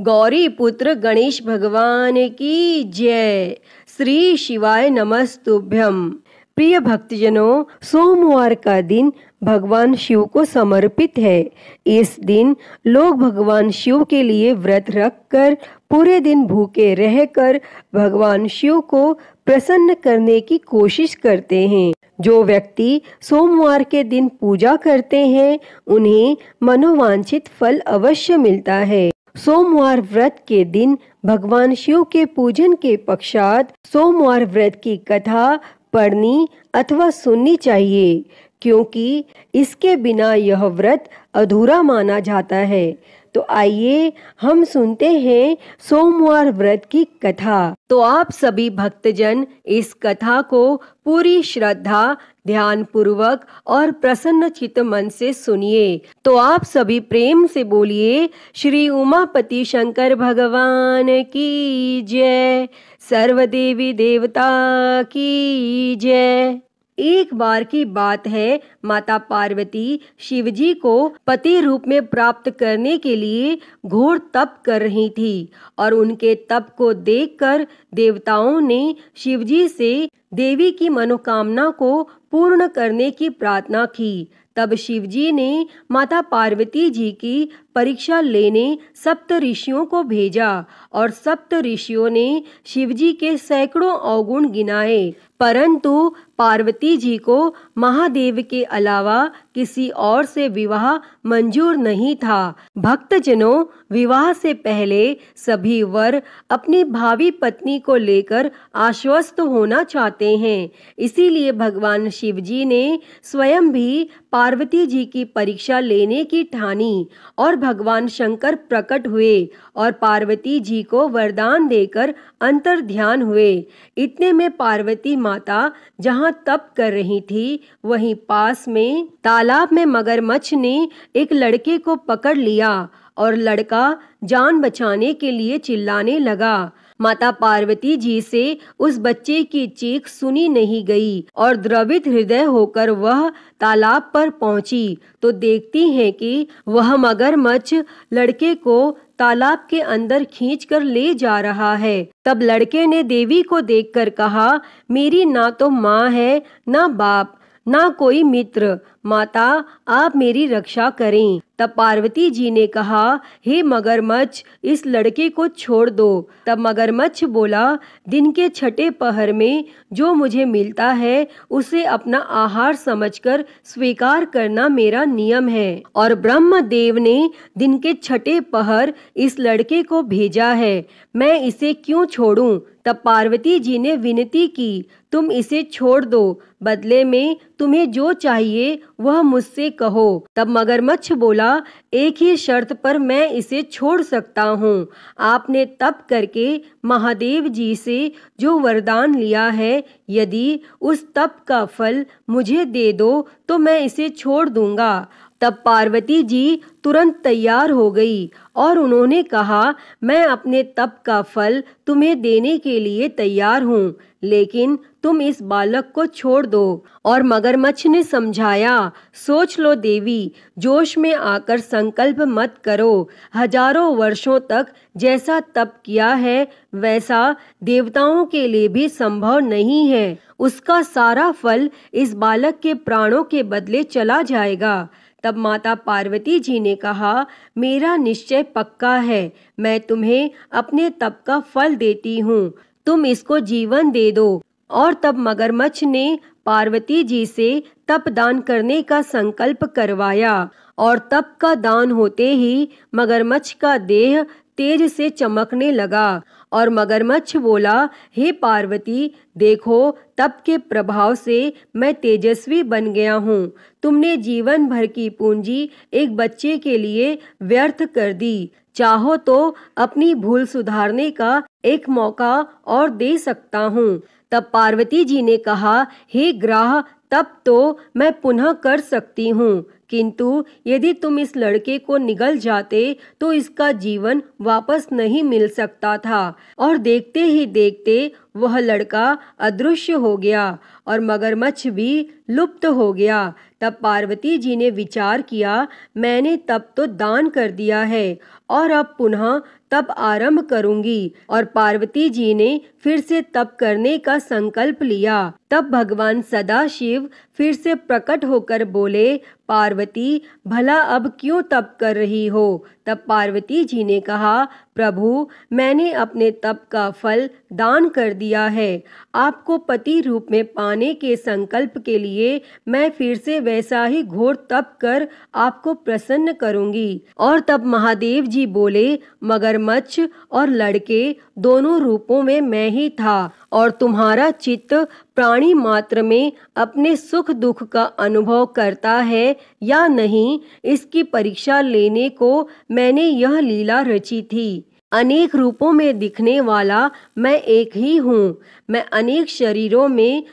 गौरी पुत्र गणेश भगवान की जय। श्री शिवाय नमस्तुभ्यम। प्रिय भक्तजनों, सोमवार का दिन भगवान शिव को समर्पित है। इस दिन लोग भगवान शिव के लिए व्रत रखकर पूरे दिन भूखे रहकर भगवान शिव को प्रसन्न करने की कोशिश करते हैं। जो व्यक्ति सोमवार के दिन पूजा करते हैं उन्हें मनोवांछित फल अवश्य मिलता है। सोमवार व्रत के दिन भगवान शिव के पूजन के पश्चात सोमवार व्रत की कथा पढ़नी अथवा सुननी चाहिए, क्योंकि इसके बिना यह व्रत अधूरा माना जाता है। तो आइए हम सुनते हैं सोमवार व्रत की कथा। तो आप सभी भक्तजन इस कथा को पूरी श्रद्धा, ध्यान पूर्वक और प्रसन्न चित्त मन से सुनिए। तो आप सभी प्रेम से बोलिए, श्री उमापति शंकर भगवान की जय, सर्वदेवी देवता की जय। एक बार की बात है, माता पार्वती शिवजी को पति रूप में प्राप्त करने के लिए घोर तप कर रही थी और उनके तप को देखकर देवताओं ने शिवजी से देवी की मनोकामना को पूर्ण करने की प्रार्थना की। तब शिवजी ने माता पार्वती जी की परीक्षा लेने सप्त ऋषियों को भेजा और सप्त ऋषियों ने शिवजी के सैकड़ों अवगुण गिनाए, परंतु पार्वती जी को महादेव के अलावा किसी और से विवाह मंजूर नहीं था। भक्तजनों, विवाह से पहले सभी वर अपनी भावी पत्नी को लेकर आश्वस्त होना चाहते हैं। इसीलिए भगवान शिवजी ने स्वयं भी पार्वती जी की परीक्षा लेने की ठानी और भगवान शंकर प्रकट हुए और पार्वती जी को वरदान देकर अंतर ध्यान हुए। इतने में पार्वती माता जहाँ तप कर रही थी, वहीं पास में तालाब में मगरमच्छ ने एक लड़के को पकड़ लिया और लड़का जान बचाने के लिए चिल्लाने लगा। माता पार्वती जी से उस बच्चे की चीख सुनी नहीं गई और द्रवित हृदय होकर वह तालाब पर पहुंची तो देखती है कि वह मगरमच्छ लड़के को तालाब के अंदर खींचकर ले जा रहा है। तब लड़के ने देवी को देखकर कहा, मेरी ना तो माँ है, ना बाप, ना कोई मित्र, माता आप मेरी रक्षा करें। तब पार्वती जी ने कहा, हे मगरमच्छ, इस लड़के को छोड़ दो। तब मगरमच्छ बोला, दिन के छठे पहर में जो मुझे मिलता है उसे अपना आहार समझकर स्वीकार करना मेरा नियम है और ब्रह्मदेव ने दिन के छठे पहर इस लड़के को भेजा है, मैं इसे क्यों छोड़ूं? तब पार्वती जी ने विनती की, तुम इसे छोड़ दो, बदले में तुम्हें जो चाहिए वह मुझसे कहो। तब मगरमच्छ बोला, एक ही शर्त पर मैं इसे छोड़ सकता हूँ। आपने तप करके महादेव जी से जो वरदान लिया है, यदि उस तप का फल मुझे दे दो तो मैं इसे छोड़ दूंगा। तब पार्वती जी तुरंत तैयार हो गई और उन्होंने कहा, मैं अपने तप का फल तुम्हें देने के लिए तैयार हूँ, लेकिन तुम इस बालक को छोड़ दो। और मगरमच्छ ने समझाया, सोच लो देवी, जोश में आकर संकल्प मत करो। हजारों वर्षों तक जैसा तप किया है वैसा देवताओं के लिए भी संभव नहीं है। उसका सारा फल इस बालक के प्राणों के बदले चला जाएगा। तब माता पार्वती जी ने कहा, मेरा निश्चय पक्का है, मैं तुम्हें अपने तप का फल देती हूँ, तुम इसको जीवन दे दो। और तब मगरमच्छ ने पार्वती जी से तप दान करने का संकल्प करवाया और तप का दान होते ही मगरमच्छ का देह तेज से चमकने लगा और मगरमच्छ बोला, हे पार्वती, देखो तप के प्रभाव से मैं तेजस्वी बन गया हूँ। तुमने जीवन भर की पूंजी एक बच्चे के लिए व्यर्थ कर दी। चाहो तो अपनी भूल सुधारने का एक मौका और दे सकता हूँ। तब पार्वती जी ने कहा, हे ग्राह, तब तो मैं पुनः कर सकती हूँ, किंतु यदि तुम इस लड़के को निगल जाते तो इसका जीवन वापस नहीं मिल सकता था। और देखते ही देखते वह लड़का अदृश्य हो गया और मगरमच्छ भी लुप्त हो गया। तब पार्वती जी ने विचार किया, मैंने तब तो दान कर दिया है और अब पुनः तप आरंभ करूंगी। और पार्वती जी ने फिर से तप करने का संकल्प लिया। तब भगवान सदाशिव फिर से प्रकट होकर बोले, पार्वती भला अब क्यों तप कर रही हो? तब पार्वती जी ने कहा, प्रभु मैंने अपने तप का फल दान कर दिया है। आपको पति रूप में पाने के संकल्प के लिए मैं फिर से वैसा ही घोर तप कर आपको प्रसन्न करूंगी। और तब महादेव जी बोले, मगरमच्छ और लड़के दोनों रूपों में मैं ही था और तुम्हारा चित्त प्राणी मात्र में अपने सुख दुख का अनुभव करता है या नहीं, इसकी परीक्षा लेने को मैंने यह लीला रची थी। अनेक रूपों में दिखने वाला मैं एक ही हूँ। मैं अनेक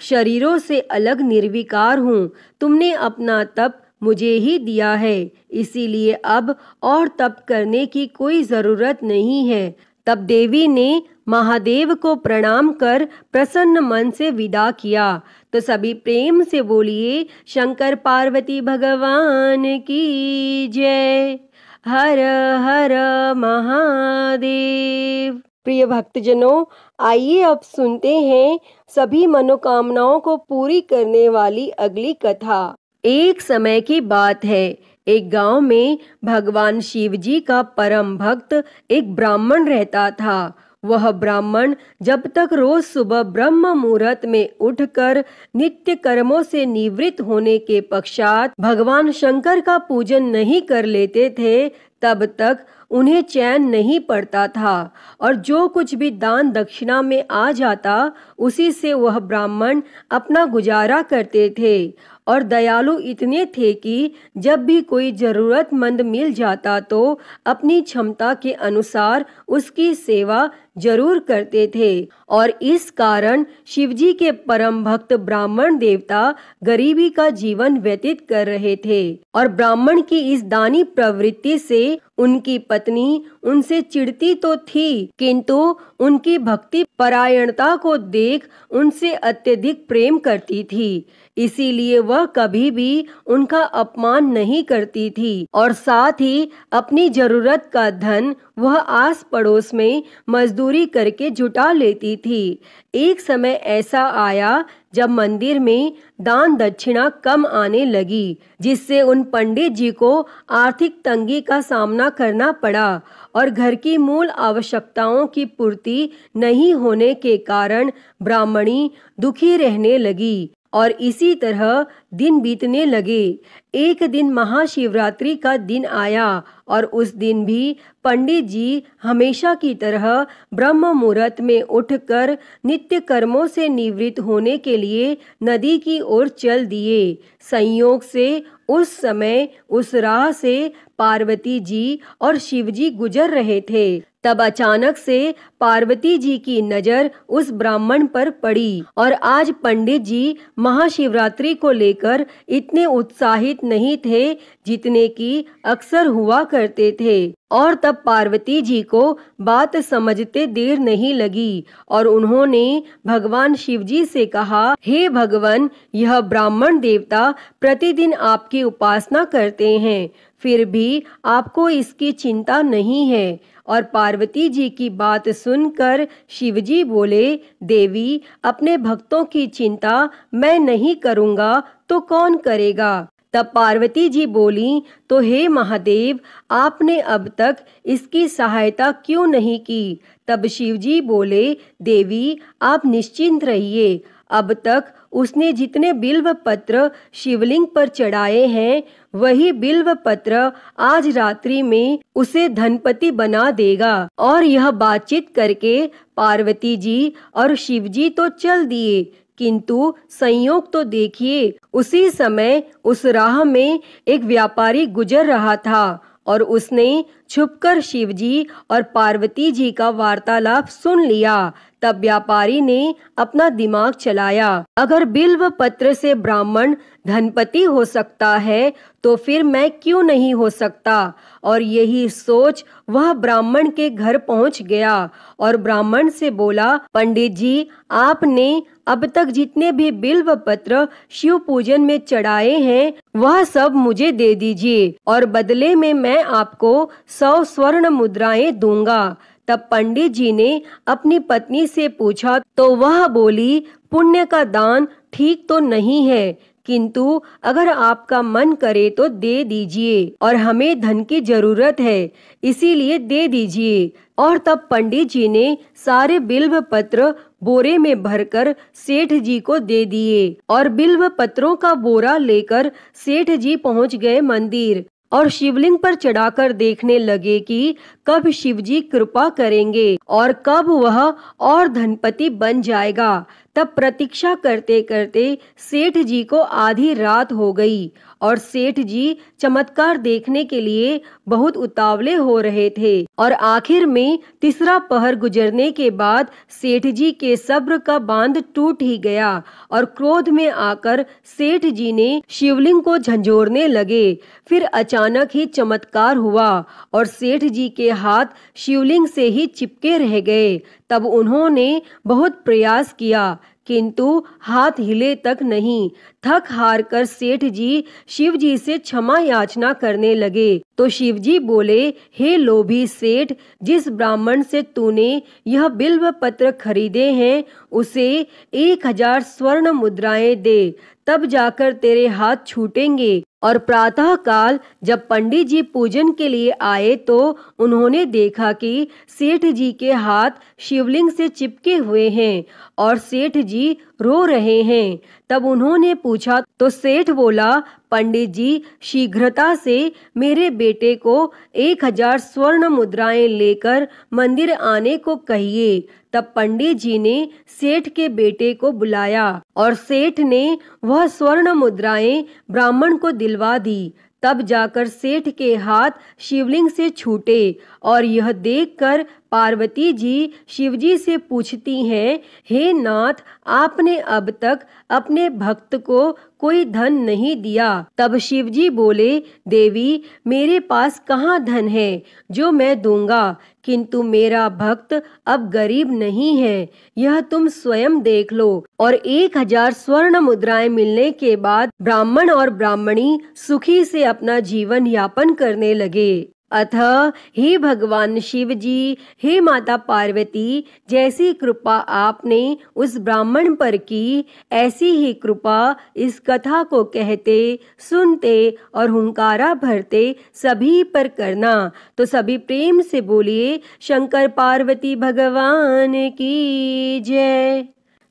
शरीरों से अलग निर्विकार हूँ। तुमने अपना तप मुझे ही दिया है, इसीलिए अब और तप करने की कोई जरूरत नहीं है। तब देवी ने महादेव को प्रणाम कर प्रसन्न मन से विदा किया। तो सभी प्रेम से बोलिए, शंकर पार्वती भगवान की जय। हर हर महादेव। प्रिय भक्तजनों, आइए अब सुनते हैं सभी मनोकामनाओं को पूरी करने वाली अगली कथा। एक समय की बात है, एक गांव में भगवान शिव जी का परम भक्त एक ब्राह्मण रहता था। वह ब्राह्मण जब तक रोज सुबह ब्रह्म मुहूर्त में उठकर नित्य कर्मों से निवृत्त होने के पश्चात भगवान शंकर का पूजन नहीं कर लेते थे, तब तक उन्हें चैन नहीं पड़ता था। और जो कुछ भी दान दक्षिणा में आ जाता, उसी से वह ब्राह्मण अपना गुजारा करते थे। और दयालु इतने थे कि जब भी कोई जरूरतमंद मिल जाता तो अपनी क्षमता के अनुसार उसकी सेवा जरूर करते थे। और इस कारण शिवजी के परम भक्त ब्राह्मण देवता गरीबी का जीवन व्यतीत कर रहे थे। और ब्राह्मण की इस दानी प्रवृत्ति से उनकी पत्नी उनसे चिढ़ती तो थी, किंतु उनकी भक्ति परायणता को देख उनसे अत्यधिक प्रेम करती थी। इसीलिए वह कभी भी उनका अपमान नहीं करती थी। और साथ ही अपनी जरूरत का धन वह आस पड़ोस में मजदूरी करके जुटा लेती थी। एक समय ऐसा आया जब मंदिर में दान दक्षिणा कम आने लगी, जिससे उन पंडित जी को आर्थिक तंगी का सामना करना पड़ा। और घर की मूल आवश्यकताओं की पूर्ति नहीं होने के कारण ब्राह्मणी दुखी रहने लगी। और इसी तरह दिन बीतने लगे। एक दिन महाशिवरात्रि का दिन आया और उस दिन भी पंडित जी हमेशा की तरह ब्रह्म मुहूर्त में उठकर नित्य कर्मों से निवृत्त होने के लिए नदी की ओर चल दिए। संयोग से उस समय उस राह से पार्वती जी और शिव जी गुजर रहे थे। तब अचानक से पार्वती जी की नजर उस ब्राह्मण पर पड़ी। और आज पंडित जी महाशिवरात्रि को लेकर इतने उत्साहित नहीं थे जितने कि अक्सर हुआ करते थे। और तब पार्वती जी को बात समझते देर नहीं लगी और उन्होंने भगवान शिव जी से कहा, हे भगवान, यह ब्राह्मण देवता प्रतिदिन आपकी उपासना करते हैं, फिर भी आपको इसकी चिंता नहीं है। और पार्वती जी की बात सुनकर शिवजी बोले, देवी, अपने भक्तों की चिंता मैं नहीं करूँगा तो कौन करेगा? तब पार्वती जी बोली, तो हे महादेव, आपने अब तक इसकी सहायता क्यों नहीं की? तब शिवजी बोले, देवी, आप निश्चिंत रहिए। अब तक उसने जितने बिल्व पत्र शिवलिंग पर चढ़ाए हैं, वही बिल्व पत्र आज रात्रि में उसे धनपति बना देगा। और यह बातचीत करके पार्वती जी और शिवजी तो चल दिए, किंतु संयोग तो देखिए, उसी समय उस राह में एक व्यापारी गुजर रहा था और उसने छुपकर शिवजी और पार्वती जी का वार्तालाप सुन लिया। तब व्यापारी ने अपना दिमाग चलाया, अगर बिल्व पत्र से ब्राह्मण धनपति हो सकता है तो फिर मैं क्यों नहीं हो सकता। और यही सोच वह ब्राह्मण के घर पहुंच गया और ब्राह्मण से बोला, पंडित जी, आपने अब तक जितने भी बिल्व पत्र शिव पूजन में चढ़ाए हैं वह सब मुझे दे दीजिए और बदले में मैं आपको 100 स्वर्ण मुद्राएं दूंगा। तब पंडित जी ने अपनी पत्नी से पूछा तो वह बोली, पुण्य का दान ठीक तो नहीं है, किंतु अगर आपका मन करे तो दे दीजिए और हमें धन की जरूरत है, इसीलिए दे दीजिए। और तब पंडित जी ने सारे बिल्व पत्र बोरे में भरकर सेठ जी को दे दिए और बिल्व पत्रों का बोरा लेकर सेठ जी पहुंच गए मंदिर और शिवलिंग पर चढ़ाकर देखने लगे कि कब शिवजी कृपा करेंगे और कब वह और धनपति बन जाएगा। तब प्रतीक्षा करते करते सेठ जी को आधी रात हो गई और सेठ जी चमत्कार देखने के लिए बहुत उतावले हो रहे थे और आखिर में तीसरा पहर गुजरने के बाद सेठ जी के सब्र का बांध टूट ही गया और क्रोध में आकर सेठ जी ने शिवलिंग को झंझोरने लगे। फिर अचानक ही चमत्कार हुआ और सेठ जी के हाथ शिवलिंग से ही चिपके रह गए। तब उन्होंने बहुत प्रयास किया किंतु हाथ हिले तक नहीं। थक हार कर सेठ जी शिव जी से क्षमा याचना करने लगे तो शिव जी बोले, हे लोभी सेठ, जिस ब्राह्मण से तूने यह बिल्व पत्र खरीदे हैं उसे 1000 स्वर्ण मुद्राएं दे, तब जाकर तेरे हाथ छूटेंगे। और प्रातः काल जब पंडित जी पूजन के लिए आए तो उन्होंने देखा कि सेठ जी के हाथ शिवलिंग से चिपके हुए हैं और सेठ जी रो रहे हैं। तब उन्होंने पूछा तो सेठ बोला, पंडित जी, शीघ्रता से मेरे बेटे को 1000 स्वर्ण मुद्राएं लेकर मंदिर आने को कहिए। तब पंडित जी ने सेठ के बेटे को बुलाया और सेठ ने वह स्वर्ण मुद्राएं ब्राह्मण को दिलवा दी। तब जाकर सेठ के हाथ शिवलिंग से छूटे और यह देखकर पार्वती जी शिवजी से पूछती हैं, हे नाथ, आपने अब तक अपने भक्त को कोई धन नहीं दिया। तब शिवजी बोले, देवी, मेरे पास कहाँ धन है जो मैं दूंगा, किंतु मेरा भक्त अब गरीब नहीं है, यह तुम स्वयं देख लो। और 1000 स्वर्ण मुद्राएं मिलने के बाद ब्राह्मण और ब्राह्मणी सुखी से अपना जीवन यापन करने लगे। अतः हे भगवान शिव जी, हे माता पार्वती, जैसी कृपा आपने उस ब्राह्मण पर की, ऐसी ही कृपा इस कथा को कहते, सुनते और हुंकारा भरते सभी पर करना। तो सभी प्रेम से बोलिए, शंकर पार्वती भगवान की जय।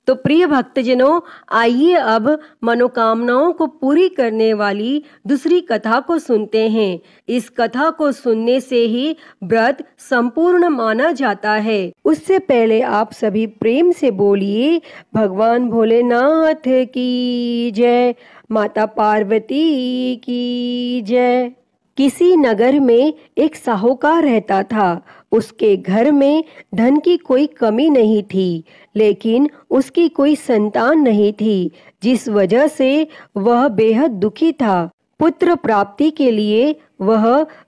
तो प्रिय भक्तजनों, आइए अब मनोकामनाओं को पूरी करने वाली दूसरी कथा को सुनते हैं। इस कथा को सुनने से ही व्रत संपूर्ण माना जाता है। उससे पहले आप सभी प्रेम से बोलिए, भगवान भोलेनाथ की जय, माता पार्वती की जय। किसी नगर में एक साहूकार रहता था। उसके घर में धन की कोई कमी नहीं थी, लेकिन उसकी कोई संतान नहीं थी, जिस वजह से वह बेहद दुखी था। पुत्र प्राप्ति के लिए वह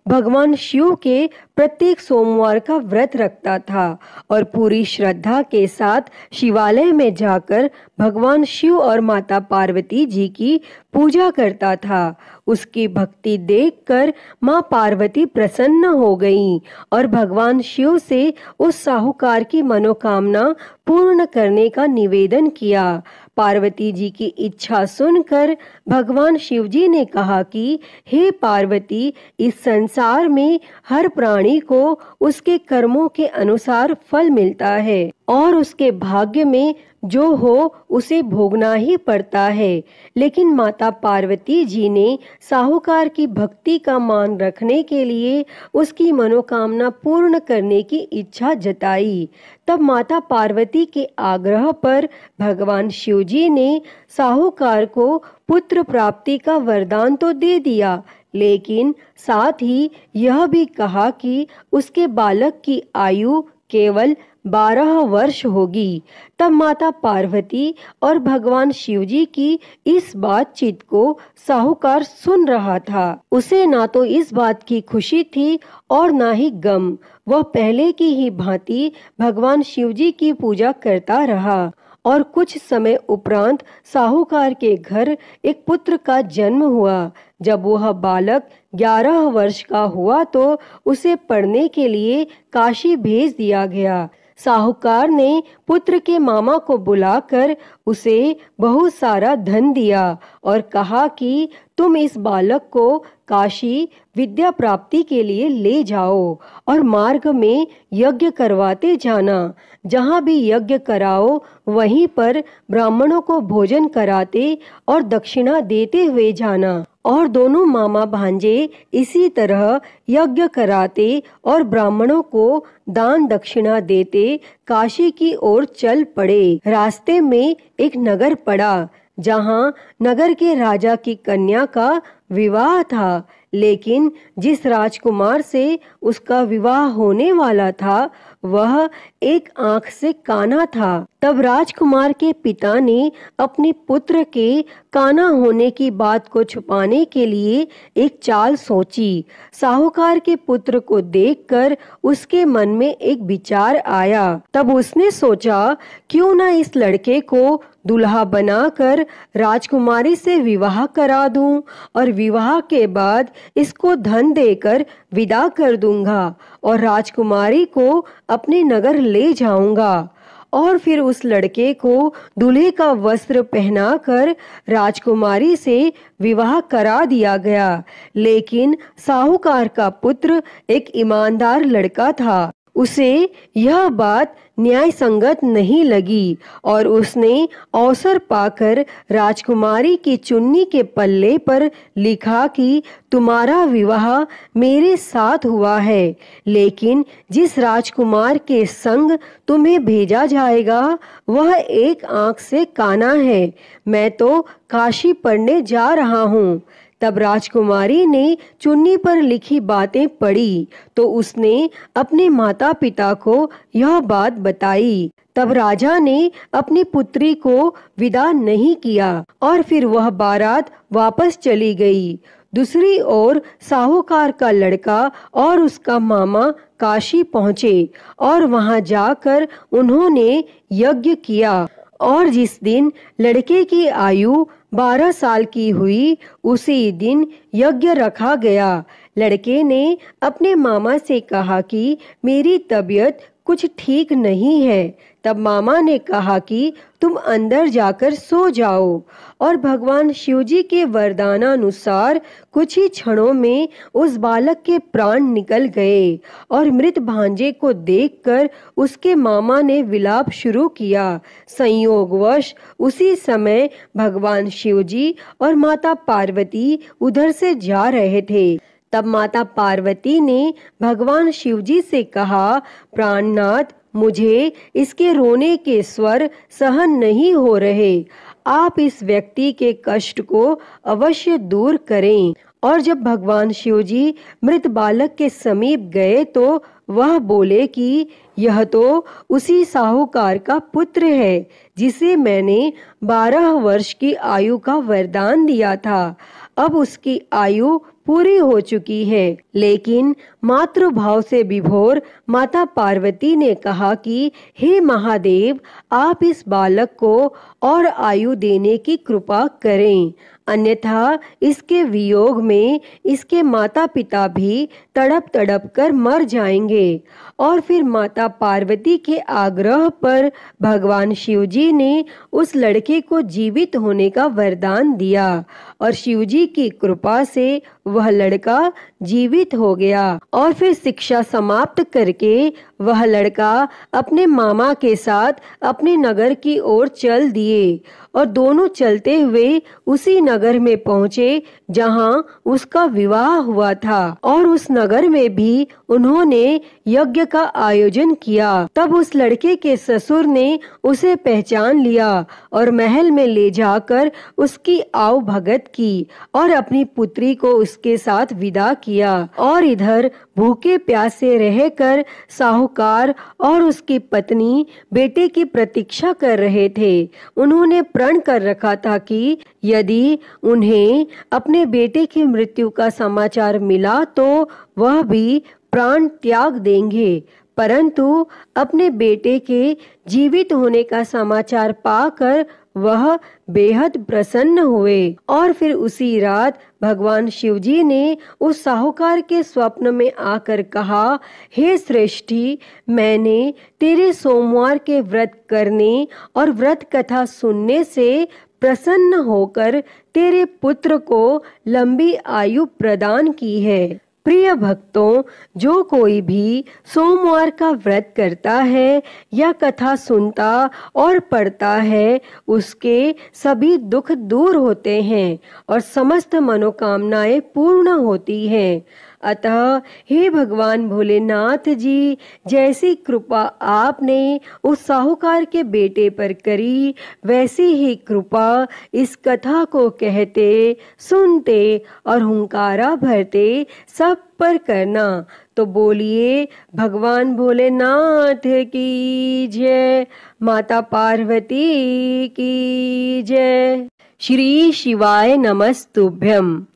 भगवान शिव के प्रत्येक सोमवार का व्रत रखता था और पूरी श्रद्धा के साथ शिवालय में जाकर भगवान शिव और माता पार्वती जी की पूजा करता था। उसकी भक्ति देखकर माँ पार्वती प्रसन्न हो गईं और भगवान शिव से उस साहूकार की मनोकामना पूर्ण करने का निवेदन किया। पार्वती जी की इच्छा सुनकर भगवान शिव जी ने कहा कि हे पार्वती, इस संसार में हर प्राणी को उसके कर्मों के अनुसार फल मिलता है और उसके भाग्य में जो हो उसे भोगना ही पड़ता है। लेकिन माता पार्वती जी ने साहूकार की भक्ति का मान रखने के लिए उसकी मनोकामना पूर्ण करने की इच्छा जताई। तब माता पार्वती के आग्रह पर भगवान शिव जी ने साहूकार को पुत्र प्राप्ति का वरदान तो दे दिया, लेकिन साथ ही यह भी कहा कि उसके बालक की आयु केवल 12 वर्ष होगी। तब माता पार्वती और भगवान शिवजी की इस बातचीत को साहूकार सुन रहा था। उसे ना तो इस बात की खुशी थी और ना ही गम। वह पहले की ही भांति भगवान शिवजी की पूजा करता रहा और कुछ समय उपरांत साहूकार के घर एक पुत्र का जन्म हुआ। जब वह बालक 11 वर्ष का हुआ तो उसे पढ़ने के लिए काशी भेज दिया गया। साहूकार ने पुत्र के मामा को बुलाकर उसे बहुत सारा धन दिया और कहा कि तुम इस बालक को काशी विद्या प्राप्ति के लिए ले जाओ और मार्ग में यज्ञ करवाते जाना। जहाँ भी यज्ञ कराओ वहीं पर ब्राह्मणों को भोजन कराते और दक्षिणा देते हुए जाना। और दोनों मामा भांजे इसी तरह यज्ञ कराते और ब्राह्मणों को दान दक्षिणा देते काशी की ओर चल पड़े। रास्ते में एक नगर पड़ा जहाँ नगर के राजा की कन्या का विवाह था, लेकिन जिस राजकुमार से उसका विवाह होने वाला था वह एक आंख से काना था। तब राजकुमार के पिता ने अपने पुत्र के काना होने की बात को छुपाने के लिए एक चाल सोची। साहूकार के पुत्र को देखकर उसके मन में एक विचार आया। तब उसने सोचा क्यों ना इस लड़के को दुल्हा बनाकर राजकुमारी से विवाह करा दूं और विवाह के बाद इसको धन देकर विदा कर दूंगा और राजकुमारी को अपने नगर ले जाऊंगा। और फिर उस लड़के को दूल्हे का वस्त्र पहनाकर राजकुमारी से विवाह करा दिया गया। लेकिन साहूकार का पुत्र एक ईमानदार लड़का था। उसे यह बात न्याय संगत नहीं लगी और उसने अवसर पाकर राजकुमारी की चुन्नी के पल्ले पर लिखा कि तुम्हारा विवाह मेरे साथ हुआ है, लेकिन जिस राजकुमार के संग तुम्हें भेजा जाएगा वह एक आंख से काना है। मैं तो काशी पढ़ने जा रहा हूँ। तब राजकुमारी ने चुन्नी पर लिखी बातें पढ़ी तो उसने अपने माता पिता को यह बात बताई। तब राजा ने अपनी पुत्री को विदा नहीं किया और फिर वह बारात वापस चली गई। दूसरी ओर साहूकार का लड़का और उसका मामा काशी पहुँचे और वहां जाकर उन्होंने यज्ञ किया और जिस दिन लड़के की आयु 12 साल की हुई उसी दिन यज्ञ रखा गया। लड़के ने अपने मामा से कहा कि मेरी तबीयत कुछ ठीक नहीं है। तब मामा ने कहा कि तुम अंदर जाकर सो जाओ और भगवान शिवजी के वरदानानुसार कुछ ही क्षणों में उस बालक के प्राण निकल गए और मृत भांजे को देखकर उसके मामा ने विलाप शुरू किया। संयोगवश उसी समय भगवान शिवजी और माता पार्वती उधर से जा रहे थे। तब माता पार्वती ने भगवान शिवजी से कहा, प्राणनाथ, मुझे इसके रोने के स्वर सहन नहीं हो रहे। आप इस व्यक्ति के कष्ट को अवश्य दूर करें। और जब भगवान शिवजी मृत बालक के समीप गए तो वह बोले कि यह तो उसी साहूकार का पुत्र है जिसे मैंने 12 वर्ष की आयु का वरदान दिया था। अब उसकी आयु पूरी हो चुकी है। लेकिन मातृभाव से विभोर माता पार्वती ने कहा कि हे महादेव, आप इस बालक को और आयु देने की कृपा करें, अन्यथा इसके वियोग में इसके माता पिता भी तड़प तड़प कर मर जाएंगे। और फिर माता पार्वती के आग्रह पर भगवान शिवजी ने उस लड़के को जीवित होने का वरदान दिया और शिवजी की कृपा से वह लड़का जीवित हो गया। और फिर शिक्षा समाप्त करके वह लड़का अपने मामा के साथ अपने नगर की ओर चल दिए और दोनों चलते हुए उसी नगर में पहुँचे जहाँ उसका विवाह हुआ था। और उस नगर में भी उन्होंने यज्ञ का आयोजन किया। तब उस लड़के के ससुर ने उसे पहचान लिया और महल में ले जाकर उसकी आव भगत की और अपनी पुत्री को उसके साथ विदा किया। और इधर भूखे प्यासे रहकर साहूकार और उसकी पत्नी बेटे की प्रतीक्षा कर रहे थे। उन्होंने प्रण कर रखा था कि यदि उन्हें अपने बेटे की मृत्यु का समाचार मिला तो वह भी प्राण त्याग देंगे। परंतु अपने बेटे के जीवित होने का समाचार पाकर वह बेहद प्रसन्न हुए। और फिर उसी रात भगवान शिवजी ने उस साहूकार के स्वप्न में आकर कहा, हे श्रेष्ठी, मैंने तेरे सोमवार के व्रत करने और व्रत कथा सुनने से प्रसन्न होकर तेरे पुत्र को लंबी आयु प्रदान की है। प्रिय भक्तों, जो कोई भी सोमवार का व्रत करता है या कथा सुनता और पढ़ता है, उसके सभी दुख दूर होते हैं और समस्त मनोकामनाएं पूर्ण होती हैं। अतः हे भगवान भोलेनाथ जी, जैसी कृपा आपने उस साहूकार के बेटे पर करी, वैसी ही कृपा इस कथा को कहते, सुनते और हुंकारा भरते सब पर करना। तो बोलिए भगवान भोलेनाथ की जय, माता पार्वती की जय। श्री शिवाय नमस्तुभ्यम।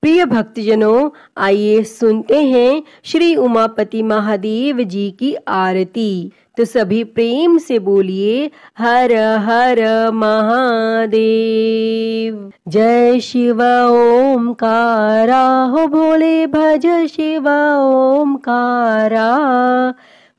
प्रिय भक्तजनों, आइए सुनते हैं श्री उमापति महादेव जी की आरती। तो सभी प्रेम से बोलिए हर हर महादेव। जय शिव ओमकारा, हो भोले भज शिव ओमकारा।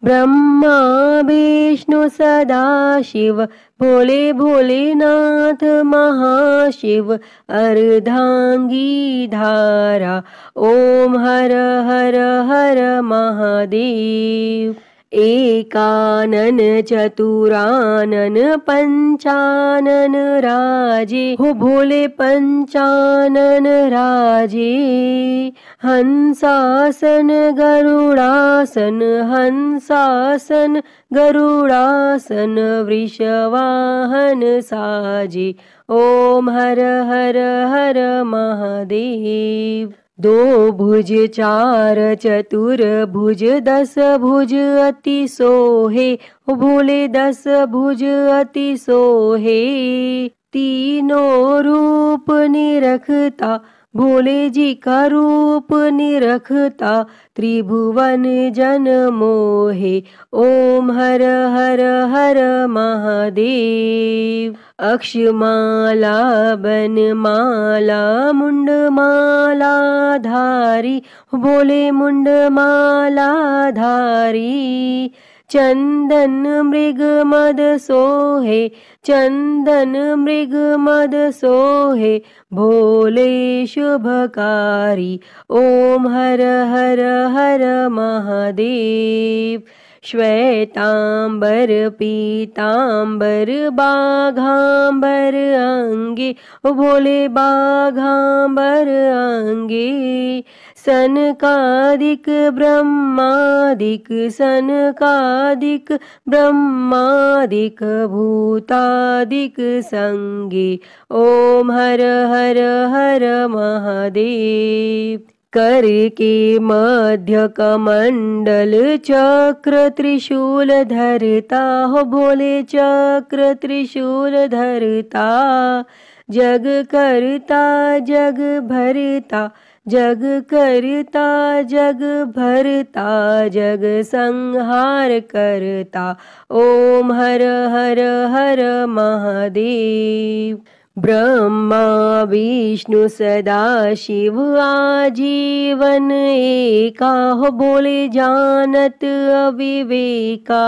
ब्रह्मा विष्णु सदा शिव, भोले भोलेनाथ महाशिव। अर्धांगी धारा, ओम हर हर हर महादेव। एकानन चतुरानन पंचानन राजे, हो भोले पंचानन राजे। हंसासन गरुड़ासन, हंसासन गरुड़ासन। वृषवाहन साजे, ओम हर हर हर महादेव। दो भुज चार चतुर भुज, दस भुज अति सोहे, हो भोले दस भुज अति सोहे। तीनों रूप निरखता, भोले जी का रूप निरखता। त्रिभुवन जन मोहे, ओम हर हर हर महादेव। अक्षमाला बनमाला मुंडमाला धारी, भोले मुंडमाला धारी। चंदन मृग मद सोहे, चंदन मृग मद सोहे। भोले शुभकारी, ओम हर हर हर महादेव। श्वेतांबर पीतांबर बाघांबर अंगे, ओ भोले बाघांबर अंगे। सनकादिक ब्रह्मादिक, सनकादिक ब्रह्मादिक। भूतादिक संगे, ओम हर हर हर महादेव। कर के मध्य कमंडल चक्र त्रिशूल धरता, हो भोले चक्र त्रिशूल धरता। जग करता जग भरता, जग करता जग भरता। जग संहार करता, ओम हर हर हर महादेव। ब्रह्मा विष्णु सदा शिव आजीवन एका, हो बोले जानत अविवेका।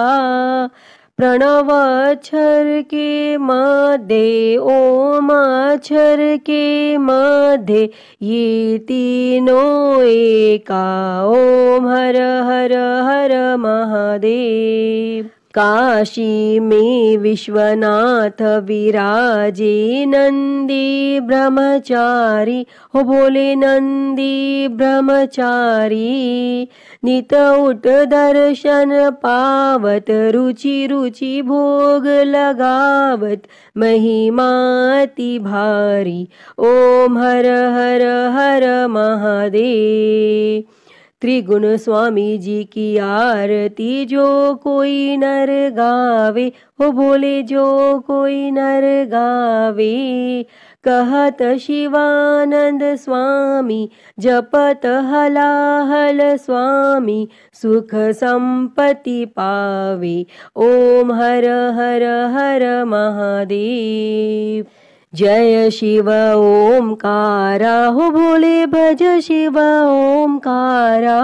प्रणव अक्षर के मध्य, ओम अक्षर के मध्य। ये तीनों एका, ओम हर हर हर महादेव। काशी में विश्वनाथ विराजे नंदी ब्रह्मचारी, हो बोले नंदी ब्रह्मचारी। नित उठ दर्शन पावत, रुचि रुचि भोग लगावत, महिमाति भारी। ओम हर हर हर महादेव। त्रिगुण स्वामी जी की आरती जो कोई नर गावे, हो बोले जो कोई नर गावे। कहत शिवानंद स्वामी, जपत हलाहल स्वामी, सुख संपत्ति पावे। ओम हर हर हर महादेव। जय शिव ओमकारा, हो भोले भज शिव ओमकारा।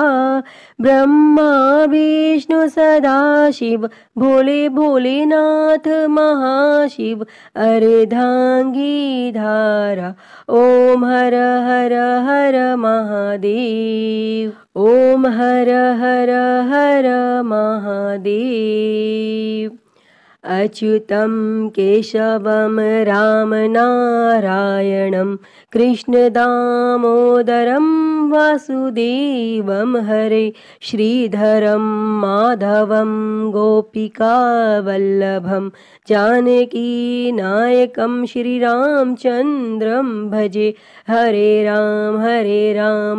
ब्रह्मा विष्णु सदा शिव, भोले भोलेनाथ महाशिव, अर्धांगी धारा। ओम हर हर हर महादेव। ओम हर हर हर महादेव। अच्युतं केशवं राम नारायणं, कृष्ण दामोदरं वासुदेवं, हरे श्रीधरं माधवं गोपिका वल्लभं, जानकी नायकं श्रीरामचन्द्रं भजे। हरे राम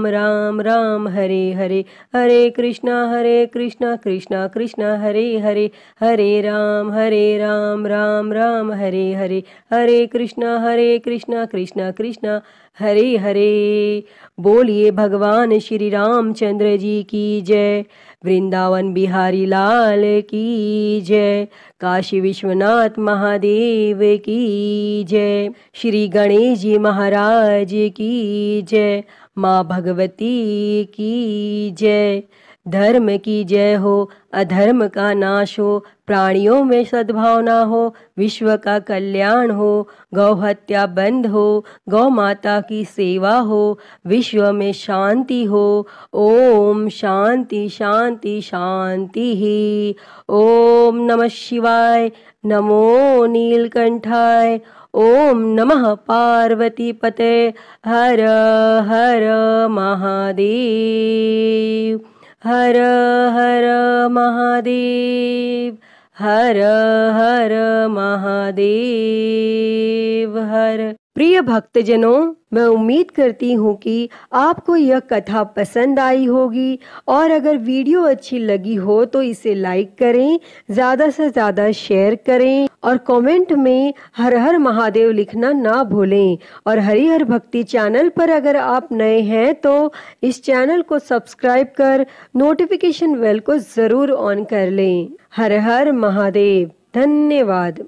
राम राम हरे हरे, हरे कृष्णा कृष्णा कृष्णा हरे हरे, हरे राम राम राम हरे हरे, हरे कृष्णा कृष्णा कृष्णा हरे हरे। बोलिए भगवान श्री रामचंद्र जी की जय। वृंदावन बिहारी लाल की जय। काशी विश्वनाथ महादेव की जय। श्री गणेश जी महाराज की जय। माँ भगवती की जय। धर्म की जय हो, अधर्म का नाश हो, प्राणियों में सद्भावना हो, विश्व का कल्याण हो, गौ हत्या बंद हो, गौ माता की सेवा हो, विश्व में शांति हो। ओम शांति शांति शांति ही। ओम नमः शिवाय, नमो नीलकंठाय। ओम नमः पार्वती पते, हर हर महादेव, हर हर महादेव, हर हर महादेव हर। प्रिय भक्तजनों, मैं उम्मीद करती हूँ कि आपको यह कथा पसंद आई होगी, और अगर वीडियो अच्छी लगी हो तो इसे लाइक करें, ज़्यादा से ज़्यादा शेयर करें, और कमेंट में हर हर महादेव लिखना ना भूलें। और हरिहर भक्ति चैनल पर अगर आप नए हैं तो इस चैनल को सब्सक्राइब कर नोटिफिकेशन बेल को ज़रूर ऑन कर लें। हर हर महादेव। धन्यवाद।